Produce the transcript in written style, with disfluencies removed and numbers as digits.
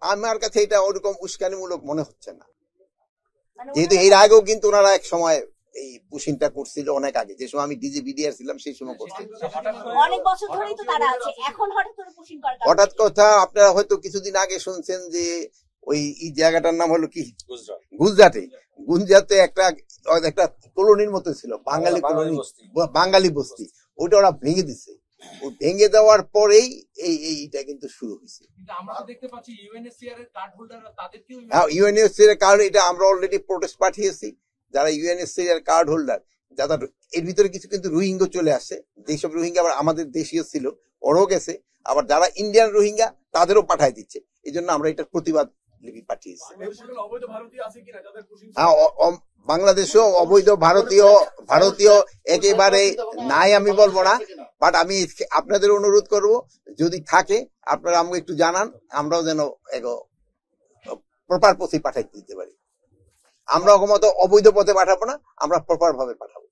আমার কাছে এটা ওরকম উস্কানিমূলক মনে হচ্ছে না, যেহেতু এর আগেও কিন্তু ওনারা এক সময় এই পুশিংটা করছিল, অনেক আগে, যে সময় আমি ডিজিবিডিআর ছিলাম সেই সময় করছিল। অনেক বছর ধরেই তো তারা আছে, এখন হঠাৎ করে পুশিং করার কারণ হঠাৎ কথা আপনারা হয়তো কিছুদিন আগে শুনছেন যে ওই জায়গাটার নাম হলো কি, গুজরাটে একটা কলোনির মতো ছিল, বাঙালি কলোনি, বাঙালি বস্তি, ওইটা ওরা ভেঙে দিছে। ওই ভেঙে দেওয়ার পরেই এইটা কিন্তু শুরু হয়েছে। ইউএনএসসিআর এর কার্ড, এটা আমরা অলরেডি প্রোটেস্ট পাঠিয়েছি। যারা ইউএনএসসিআর কার্ড হোল্ডার, যারা এর ভিতরে কিছু কিন্তু রোহিঙ্গা চলে আসে, যেসব রোহিঙ্গা আবার আমাদের দেশীয় ছিল ওরাও গেছে, আবার যারা ইন্ডিয়ান রোহিঙ্গা তাদেরও পাঠায় দিচ্ছে। এই জন্য আমরা এটার প্রতিবাদ লিপি পাঠিয়েছি। হ্যাঁ, বাংলাদেশেও অবৈধ ভারতীয় একেবারে নাই আমি বলবো না, বাট আমি আপনাদের অনুরোধ করব, যদি থাকে আপনারা আমাকে একটু জানান, আমরাও যেন প্রপার পথে পাঠাইতে দিতে পারি। আমরা মতো অবৈধ পথে পাঠাবো না, আমরা প্রপার ভাবে পাঠাবো।